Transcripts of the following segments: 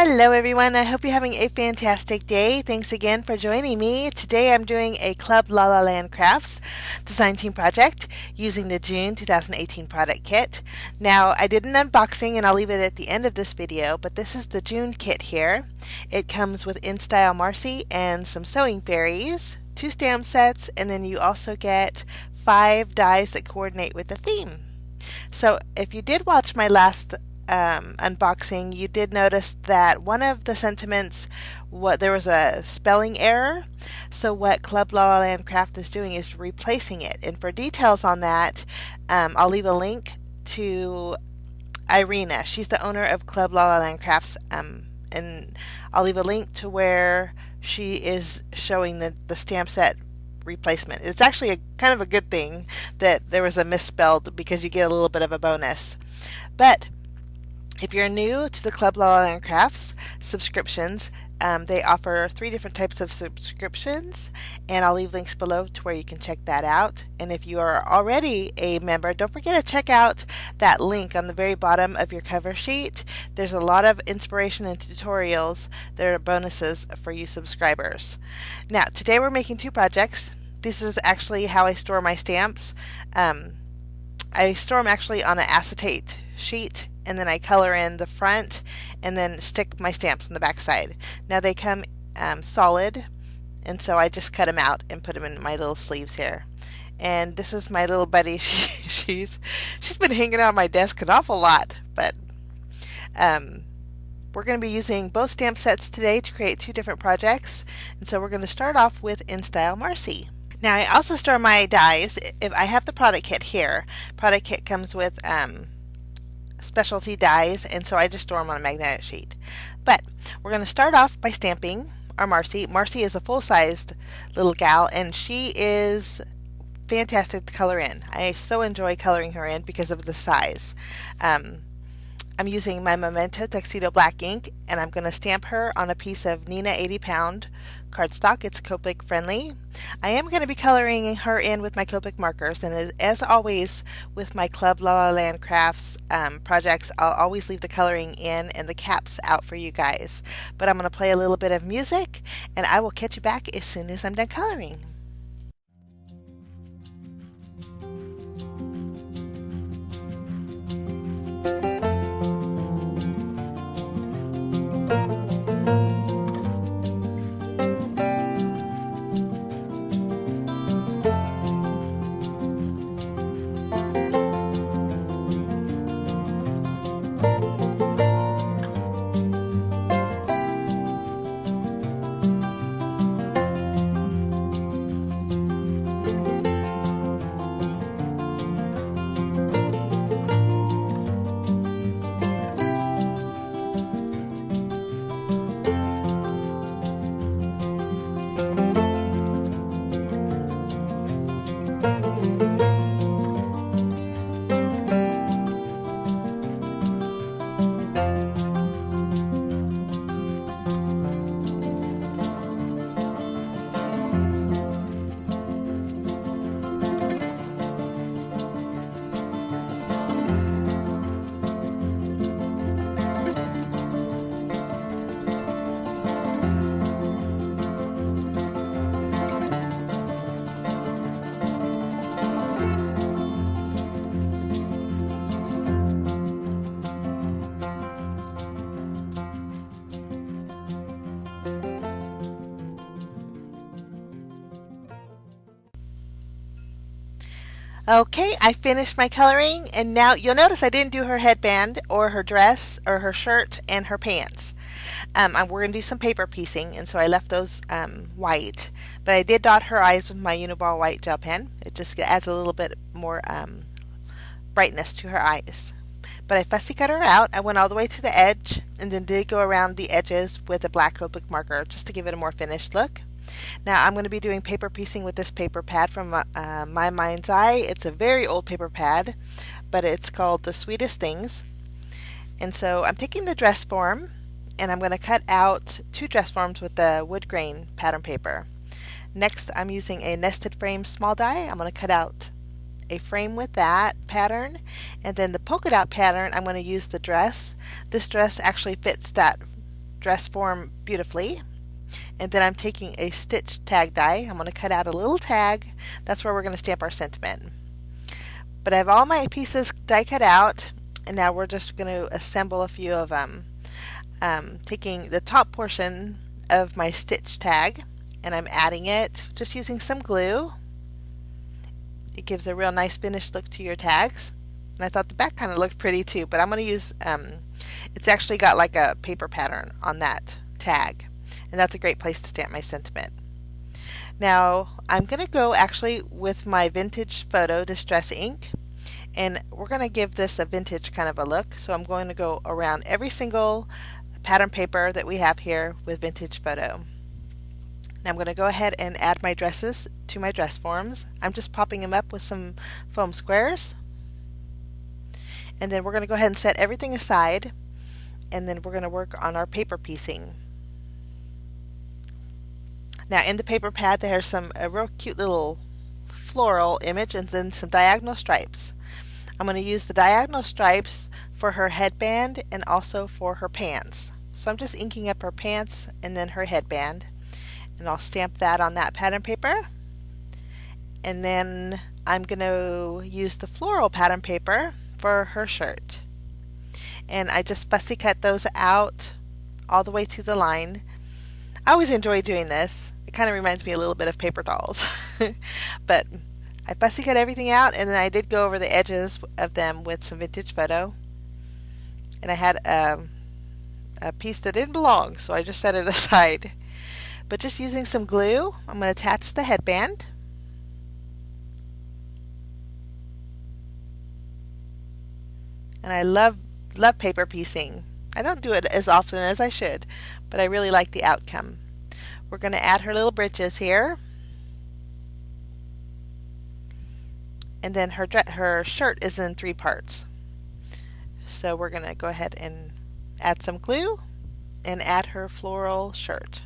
Hello everyone, I hope you're having a fantastic day. Thanks again for joining me. Today I'm doing a Club La La Land Crafts design team project using the June 2018 product kit. Now I did an unboxing and I'll leave it at the end of this video, but this is the June kit here. It comes with In Style Marcy and some sewing fairies, 2 stamp sets, and then you also get 5 dies that coordinate with the theme. So if you did watch my last unboxing, you did notice that one of the sentiments, there was a spelling error. So what Club La La Land Craft is doing is replacing it. And for details on that, I'll leave a link to Irina. She's the owner of Club La La Land Crafts, and I'll leave a link to where she is showing the stamp set replacement. It's actually kind of a good thing that there was a misspelled, because you get a little bit of a bonus. But if you're new to the Club La La Land Crafts subscriptions, they offer 3 different types of subscriptions, and I'll leave links below to where you can check that out. And if you are already a member, don't forget to check out that link on the very bottom of your cover sheet. There's a lot of inspiration and tutorials that are bonuses for you subscribers. Now, today we're making 2 projects. This is actually how I store my stamps. I store them actually on an acetate sheet, and then I color in the front and then stick my stamps on the back side. Now they come solid, and so I just cut them out and put them in my little sleeves here. And this is my little buddy. She's been hanging out on my desk an awful lot, but we're going to be using both stamp sets today to create 2 different projects. And so we're going to start off with In Style Marcy. Now I also store my dies. If I have the product kit here, product kit comes with specialty dies, and so I just store them on a magnetic sheet. But we're going to start off by stamping our Marcy. Marcy is a full-sized little gal, and she is fantastic to color in. I so enjoy coloring her in because of the size. I'm using my Memento Tuxedo Black ink, and I'm going to stamp her on a piece of Nina 80-pound cardstock. It's Copic friendly. I am going to be coloring her in with my Copic markers, and as always with my Club La La Land Crafts projects, I'll always leave the coloring in and the caps out for you guys. But I'm going to play a little bit of music, and I will catch you back as soon as I'm done coloring. Okay, I finished my coloring, and now you'll notice I didn't do her headband or her dress or her shirt and her pants. We're going to do some paper piecing, and so I left those white. But I did dot her eyes with my Uniball white gel pen. It just adds a little bit more brightness to her eyes. But I fussy cut her out. I went all the way to the edge, and then did go around the edges with a black Copic marker just to give it a more finished look. Now I'm going to be doing paper piecing with this paper pad from My Mind's Eye. It's a very old paper pad, but it's called The Sweetest Things. And so I'm taking the dress form, and I'm going to cut out 2 dress forms with the wood grain pattern paper. Next, I'm using a nested frame small die. I'm going to cut out a frame with that pattern, and then the polka dot pattern, I'm going to use the dress. This dress actually fits that dress form beautifully. And then I'm taking a stitch tag die. I'm going to cut out a little tag. That's where we're going to stamp our sentiment. But I have all my pieces die cut out, and now we're just going to assemble a few of them. Taking the top portion of my stitch tag, and I'm adding it just using some glue. It gives a real nice finished look to your tags. And I thought the back kind of looked pretty too, but I'm going to use, it's actually got like a paper pattern on that tag. And that's a great place to stamp my sentiment. Now I'm going to go actually with my vintage photo distress ink, and we're going to give this a vintage kind of a look. So I'm going to go around every single pattern paper that we have here with vintage photo. Now I'm going to go ahead and add my dresses to my dress forms. I'm just popping them up with some foam squares. And then we're going to go ahead and set everything aside, and then we're going to work on our paper piecing. Now in the paper pad there's a real cute little floral image and then some diagonal stripes. I'm going to use the diagonal stripes for her headband and also for her pants. So I'm just inking up her pants and then her headband, and I'll stamp that on that pattern paper. And then I'm going to use the floral pattern paper for her shirt. And I just fussy cut those out all the way to the line. I always enjoy doing this. It kind of reminds me a little bit of paper dolls. But I fussy cut everything out, and then I did go over the edges of them with some vintage photo. And I had a piece that didn't belong, so I just set it aside. But just using some glue, I'm going to attach the headband. And I love paper piecing. I don't do it as often as I should, but I really like the outcome. We're going to add her little breeches here. And then her shirt is in 3 parts. So we're going to go ahead and add some glue and add her floral shirt.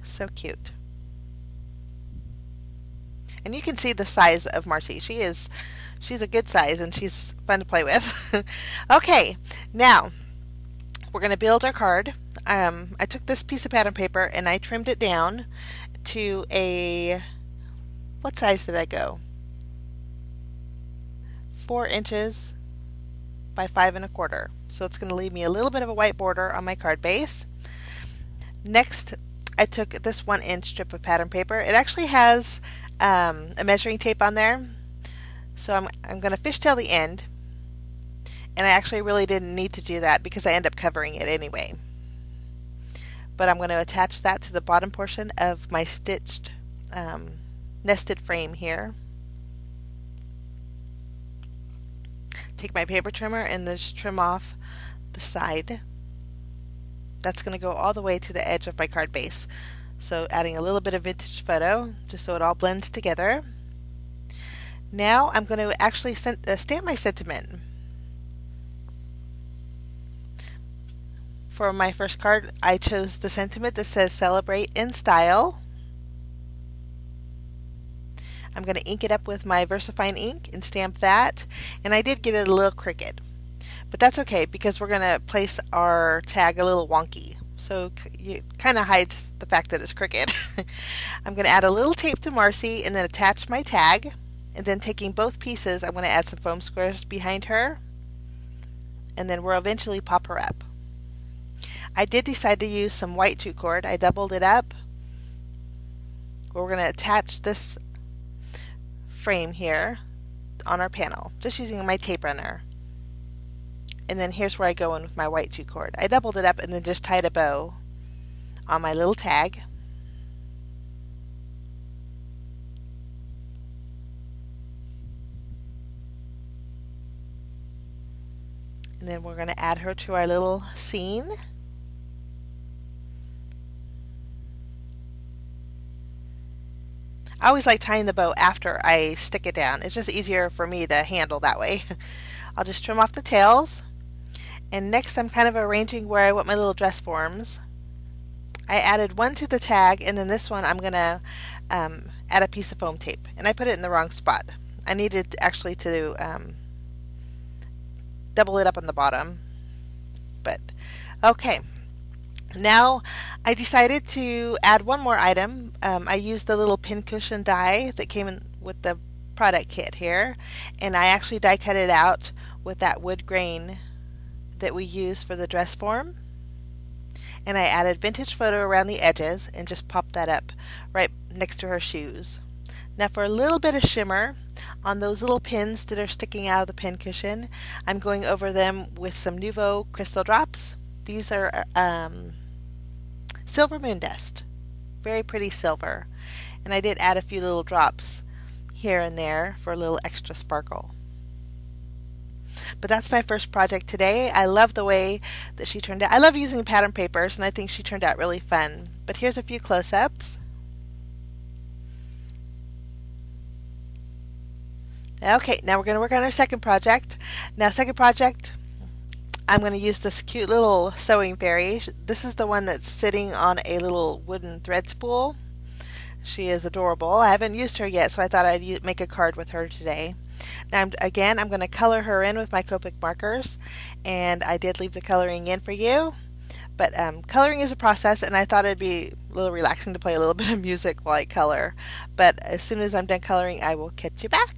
So cute. And you can see the size of Marcy. She's a good size, and she's fun to play with. Okay, now we're going to build our card. I took this piece of pattern paper and I trimmed it down to what size did I go? 4 inches by 5 1/4. So it's going to leave me a little bit of a white border on my card base. Next, I took this 1-inch strip of pattern paper. It actually has a measuring tape on there. So I'm going to fishtail the end, and I actually really didn't need to do that because I end up covering it anyway. But I'm going to attach that to the bottom portion of my stitched nested frame here. Take my paper trimmer and just trim off the side. That's going to go all the way to the edge of my card base. So adding a little bit of vintage photo just so it all blends together. Now I'm going to actually stamp my sentiment. For my first card, I chose the sentiment that says "Celebrate in Style." I'm going to ink it up with my VersaFine ink and stamp that. And I did get it a little crooked, but that's okay because we're going to place our tag a little wonky. So it kind of hides the fact that it's crooked. I'm going to add a little tape to Marcy and then attach my tag. And then taking both pieces, I'm going to add some foam squares behind her. And then we'll eventually pop her up. I did decide to use some white jute cord. I doubled it up. We're going to attach this frame here on our panel, just using my tape runner. And then here's where I go in with my white jute cord. I doubled it up and then just tied a bow on my little tag. And then we're going to add her to our little scene. I always like tying the bow after I stick it down. It's just easier for me to handle that way. I'll just trim off the tails. And next I'm kind of arranging where I want my little dress forms. I added one to the tag, and then this one I'm going to add a piece of foam tape, and I put it in the wrong spot. I needed actually to double it up on the bottom, but okay. Now I decided to add one more item. I used the little pincushion die that came in with the product kit here, and I actually die cut it out with that wood grain that we use for the dress form. And I added vintage photo around the edges and just popped that up right next to her shoes. Now for a little bit of shimmer on those little pins that are sticking out of the pincushion, I'm going over them with some Nouveau crystal drops. These are silver moon dust, very pretty silver, and I did add a few little drops here and there for a little extra sparkle. But that's my first project today. I love the way that she turned out. I love using pattern papers, and I think she turned out really fun. But here's a few close-ups. Okay, now we're going to work on our second project. Now, second project, I'm going to use this cute little sewing fairy. This is the one that's sitting on a little wooden thread spool. She is adorable. I haven't used her yet, so I thought I'd make a card with her today. Now, I'm going to color her in with my Copic markers, and I did leave the coloring in for you. But coloring is a process, and I thought it'd be a little relaxing to play a little bit of music while I color. But as soon as I'm done coloring, I will catch you back.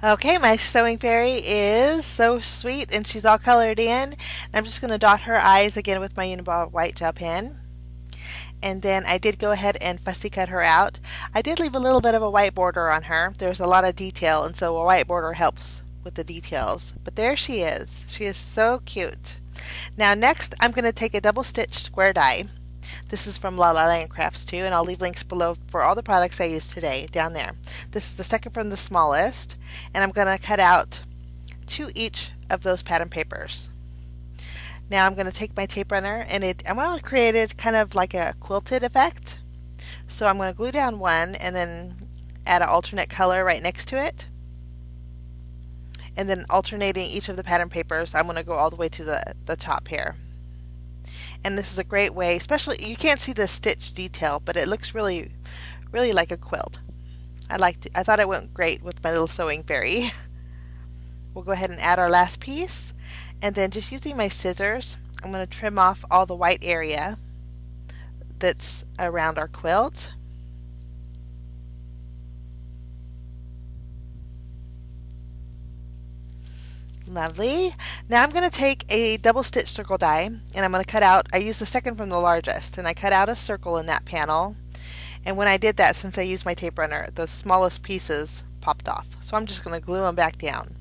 Okay, my sewing fairy is so sweet, and she's all colored in. I'm just going to dot her eyes again with my Uniball white gel pen. And then I did go ahead and fussy cut her out. I did leave a little bit of a white border on her. There's a lot of detail, and so a white border helps with the details. But there she is. She is so cute. Now next, I'm going to take a double stitch square die. This is from La La Land Crafts too, and I'll leave links below for all the products I used today down there. This is the second from the smallest, and I'm going to cut out 2 each of those pattern papers. Now I'm going to take my tape runner, and I want to create it kind of like a quilted effect. So I'm going to glue down one and then add an alternate color right next to it. And then alternating each of the pattern papers, I'm going to go all the way to the top here. And this is a great way, especially, you can't see the stitch detail, but it looks really, really like a quilt. I thought it went great with my little sewing fairy. We'll go ahead and add our last piece, and then just using my scissors, I'm going to trim off all the white area that's around our quilt. Lovely. Now I'm going to take a double stitch circle die, and I'm going to cut out, I used the second from the largest, and I cut out a circle in that panel. And when I did that, since I used my tape runner, the smallest pieces popped off. So I'm just going to glue them back down.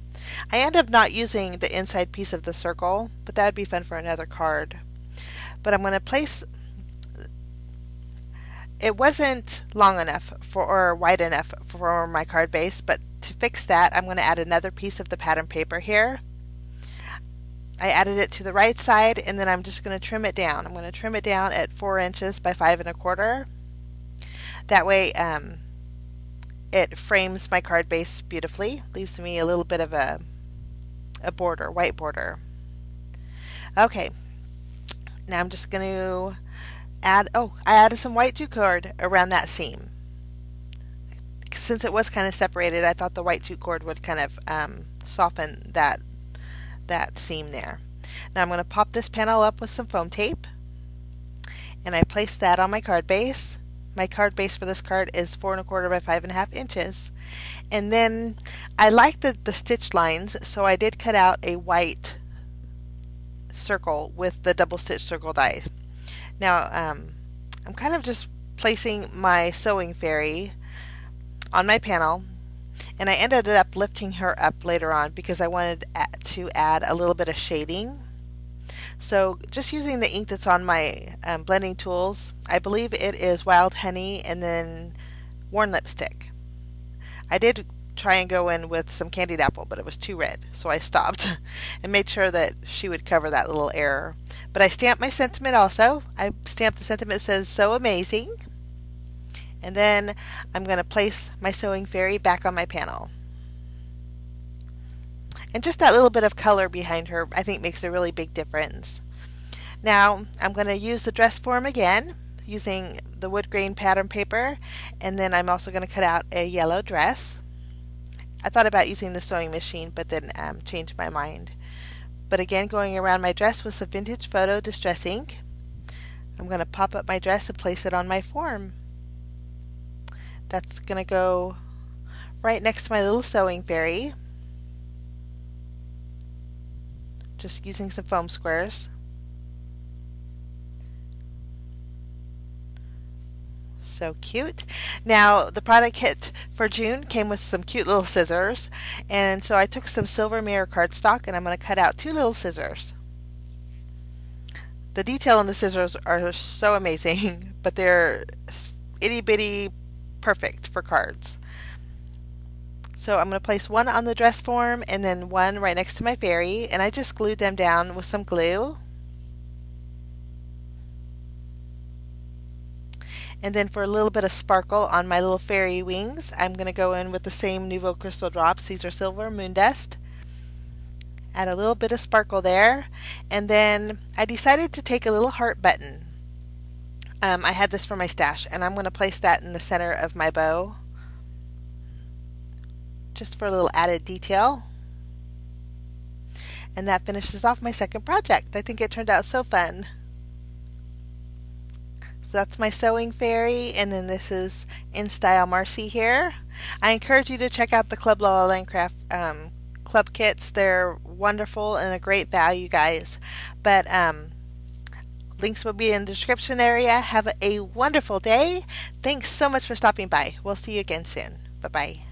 I end up not using the inside piece of the circle, but that would be fun for another card. But I'm going to place, it wasn't long enough or wide enough for my card base, but to fix that, I'm going to add another piece of the pattern paper here. I added it to the right side, and then I'm just going to trim it down. I'm going to trim it down at 4 inches by 5 1/4. That way it frames my card base beautifully, leaves me a little bit of a border, white border. Okay, now I'm just going to add, I added some white jute cord around that seam. Since it was kind of separated, I thought the white jute cord would kind of soften that seam there. Now I'm going to pop this panel up with some foam tape, and I place that on my card base. My card base for this card is 4¼ by 5½ inches. And then I like the stitch lines, so I did cut out a white circle with the double stitch circle die. Now I'm kind of just placing my sewing fairy on my panel, and I ended up lifting her up later on because I wanted to add a little bit of shading. So just using the ink that's on my blending tools, I believe it is Wild Honey and then Worn Lipstick. I did try and go in with some candied apple, but it was too red, so I stopped and made sure that she would cover that little error. But I stamped my sentiment also. I stamped the sentiment that says, "So amazing." And then I'm going to place my sewing fairy back on my panel. And just that little bit of color behind her, I think, makes a really big difference. Now I'm going to use the dress form again using the wood grain pattern paper, and then I'm also going to cut out a yellow dress. I thought about using the sewing machine, but then changed my mind. But again, going around my dress with some vintage photo distress ink, I'm going to pop up my dress and place it on my form. That's going to go right next to my little sewing fairy, just using some foam squares. So cute. Now the product kit for June came with some cute little scissors, and so I took some silver mirror cardstock and I'm going to cut out 2 little scissors. The detail on the scissors are so amazing, but they're itty bitty perfect for cards. So I'm going to place one on the dress form and then one right next to my fairy, and I just glued them down with some glue. And then for a little bit of sparkle on my little fairy wings, I'm going to go in with the same Nouveau Crystal drops. These are silver moon dust. Add a little bit of sparkle there. And then I decided to take a little heart button. I had this for my stash, and I'm going to place that in the center of my bow, just for a little added detail. And that finishes off my second project. I think it turned out so fun. So that's my sewing fairy, and then this is In Style Marcy here. I encourage you to check out the Club La La Land Craft club kits. They're wonderful and a great value, guys. But links will be in the description area. Have a wonderful day. Thanks so much for stopping by. We'll see you again soon. Bye-bye.